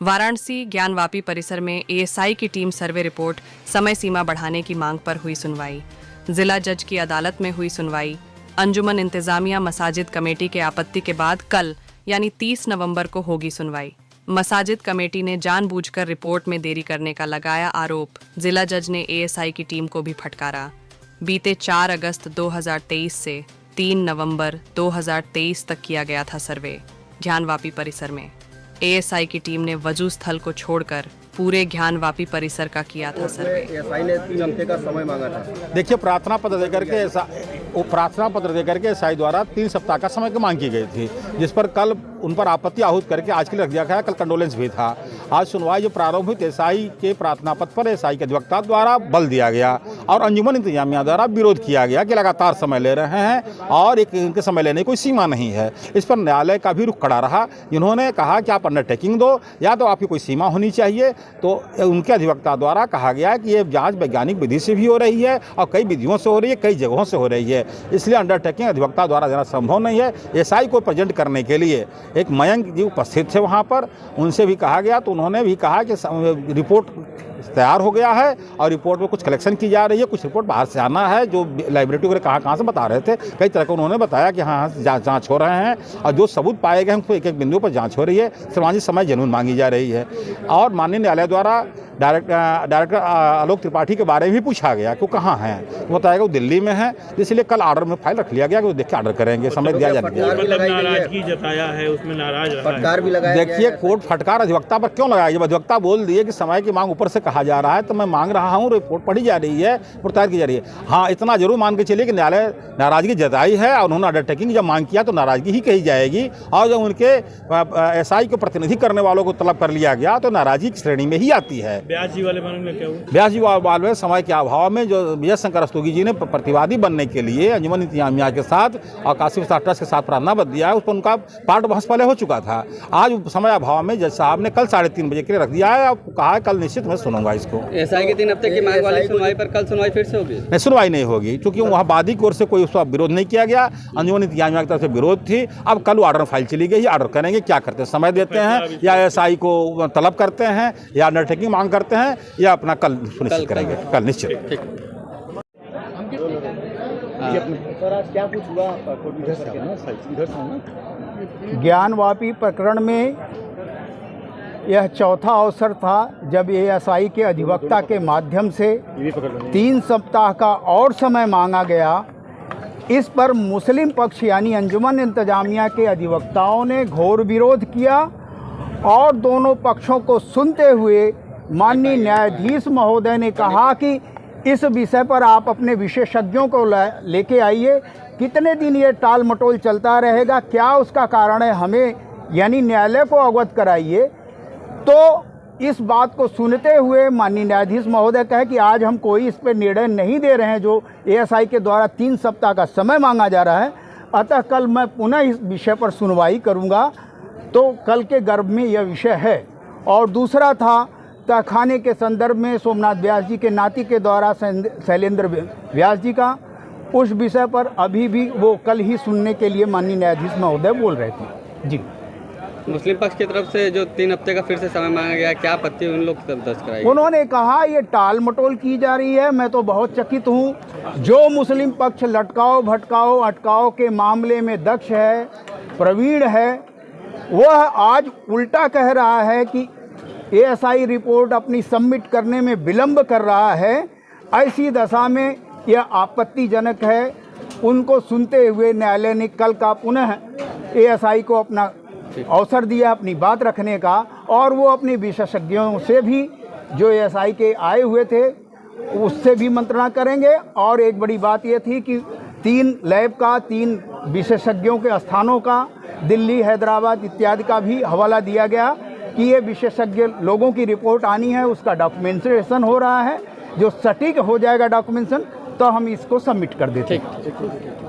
वाराणसी ज्ञानवापी परिसर में एएसआई की टीम सर्वे रिपोर्ट समय सीमा बढ़ाने की मांग पर हुई सुनवाई। जिला जज की अदालत में हुई सुनवाई। अंजुमन इंतजामिया मसाजिद कमेटी के आपत्ति के बाद कल यानी 30 नवंबर को होगी सुनवाई। मसाजिद कमेटी ने जानबूझकर रिपोर्ट में देरी करने का लगाया आरोप। जिला जज ने एएसआई की टीम को भी फटकारा। बीते 4 अगस्त 2023 से 3 नवंबर 2023 तक किया गया था सर्वे। ज्ञानवापी परिसर में एएसआई की टीम ने वजू स्थल को छोड़कर पूरे ज्ञानवापी परिसर का किया था सर्वे। एएसआई ने 3 हफ्ते का समय मांगा था। देखिए, प्रार्थना पत्र देकर के एएसआई द्वारा 3 सप्ताह का समय की मांग की गई थी, जिस पर कल उन पर आपत्ति आहूत करके आज के लिए रख दिया गया। कल कंडोलेंस भी था। आज सुनवाई जो प्रारंभ हुई एएसआई के प्रार्थना पत्र पर एएसआई के अधिवक्ता द्वारा बल दिया गया और अंजुमन इंतजामिया द्वारा विरोध किया गया कि लगातार समय ले रहे हैं और इनके समय लेने की कोई सीमा नहीं है। इस पर न्यायालय का भी रुख खड़ा रहा। जिन्होंने कहा कि आप अंडरटेकिंग दो या तो आपकी कोई सीमा होनी चाहिए। तो उनके अधिवक्ता द्वारा कहा गया कि ये जांच वैज्ञानिक विधि से भी हो रही है और कई विधियों से हो रही है, कई जगहों से हो रही है, इसलिए अंडरटेकिंग अधिवक्ता द्वारा देना संभव नहीं है। एएसआई को प्रेजेंट करने के लिए एक मयंक जी उपस्थित थे वहाँ पर, उनसे भी कहा गया तो उन्होंने भी कहा कि रिपोर्ट तैयार हो गया है और रिपोर्ट में कुछ कलेक्शन की जा रही है, कुछ रिपोर्ट बाहर से आना है। जो लाइब्रेरी वगैरह कहाँ से बता रहे थे, कई तरह का उन्होंने बताया कि हाँ जांच हो रहे हैं और जो सबूत पाए गए हैं उनको एक एक बिंदु पर जांच हो रही है। सामाजिक समय जनून मांगी जा रही है और माननीय न्यायालय द्वारा डायरेक्टर आलोक त्रिपाठी के बारे में भी पूछा गया कि वो कहाँ हैं। वो बताया कि वो दिल्ली में है, इसलिए कल ऑर्डर में फाइल रख लिया गया कि वो देख के ऑर्डर करेंगे, समय दिया जाएगा। नाराजगी जताया है, उसमें नाराज फटकार भी लगाया। देखिए, कोर्ट फटकार अधिवक्ता पर क्यों लगाया? जब अधिवक्ता बोल दिए कि समय की मांग ऊपर से कहा जा रहा है तो मैं मांग रहा हूँ, रिपोर्ट पढ़ी जा रही है, तैयार की जा रही है। हाँ, इतना जरूर मान के चलिए कि न्यायालय नाराजगी जताई है और उन्होंने अंडरटेकिंग जब मांग किया तो नाराजगी ही कही जाएगी। और जब उनके एएसआई को प्रतिनिधि करने वालों को तलब कर लिया गया तो नाराजगी की श्रेणी में ही आती है। ब्याज जी वाले मामले में क्या हुआ? ब्याज जी वाले में समय के अभाव में जो विजय शंकर रस्तोगी जी ने प्रतिवादी बनने के लिए अंजुमन इंतजामिया के साथ और काशी विस्तार ट्रस्ट के साथ प्रार्थना दिया है, उस पर उनका पार्ट बहस पहले हो चुका था। आज समय अभाव में जज साहब ने कल 3:30 बजे के लिए रख दिया है और कहा है कल निश्चित मैं सुनूंगा इसको। एएसआई के 3 हफ्ते की मांग वाली सुनवाई पर कल सुनवाई फिर से होगी? नहीं, सुनवाई नहीं होगी क्योंकि वहाँ वादी की ओर से कोई उसका विरोध नहीं किया गया। अंजुमन इंतजामिया की तरफ से विरोध थी। अब कल ऑर्डर फाइल चली गई, ऑर्डर करेंगे, क्या करते हैं, समय देते हैं या एएसआई को तलब करते हैं या अंडरटेकिंग मांग करते हैं या अपना कल सुनिश्चित करेंगे। कल निश्चित। ज्ञानवापी प्रकरण में यह चौथा अवसर था जब एएसआई के अधिवक्ता के माध्यम से 3 सप्ताह का और समय मांगा गया। इस पर मुस्लिम पक्ष यानी अंजुमन इंतजामिया के अधिवक्ताओं ने घोर विरोध किया और दोनों पक्षों को सुनते हुए माननीय न्यायाधीश महोदय ने कहा कि इस विषय पर आप अपने विशेषज्ञों को लेके आइए। कितने दिन ये टाल मटोल चलता रहेगा, क्या उसका कारण है, हमें यानी न्यायालय को अवगत कराइए। तो इस बात को सुनते हुए माननीय न्यायाधीश महोदय कहे कि आज हम कोई इस पर निर्णय नहीं दे रहे हैं जो एएसआई के द्वारा 3 सप्ताह का समय मांगा जा रहा है, अतः कल मैं पुनः इस विषय पर सुनवाई करूंगा। तो कल के गर्भ में यह विषय है। और दूसरा था तहखाने के संदर्भ में सोमनाथ व्यास जी के नाती के द्वारा शैलेंद्र व्यास जी का, उस विषय पर अभी भी वो कल ही सुनने के लिए माननीय न्यायाधीश महोदय बोल रहे थे। जी, मुस्लिम पक्ष की तरफ से जो 3 हफ्ते का फिर से समय मांगा गया, क्या आपत्ति उन लोग दर्ज कराई? उन्होंने कहा ये टाल मटोल की जा रही है। मैं तो बहुत चकित हूँ। जो मुस्लिम पक्ष लटकाओ भटकाओ अटकाओ के मामले में दक्ष है, प्रवीण है, वह आज उल्टा कह रहा है कि एएसआई रिपोर्ट अपनी सबमिट करने में विलंब कर रहा है। ऐसी दशा में यह आपत्तिजनक है। उनको सुनते हुए न्यायालय ने कल का पुनः एएसआई को अपना अवसर दिया अपनी बात रखने का और वो अपने विशेषज्ञों से भी जो एएसआई के आए हुए थे उससे भी मंत्रणा करेंगे। और एक बड़ी बात ये थी कि 3 लैब का 3 विशेषज्ञों के स्थानों का दिल्ली, हैदराबाद इत्यादि का भी हवाला दिया गया कि ये विशेषज्ञ लोगों की रिपोर्ट आनी है, उसका डॉक्यूमेंटेशन हो रहा है। जो सटीक हो जाएगा डॉक्यूमेंटेशन तो हम इसको सबमिट कर देते हैं।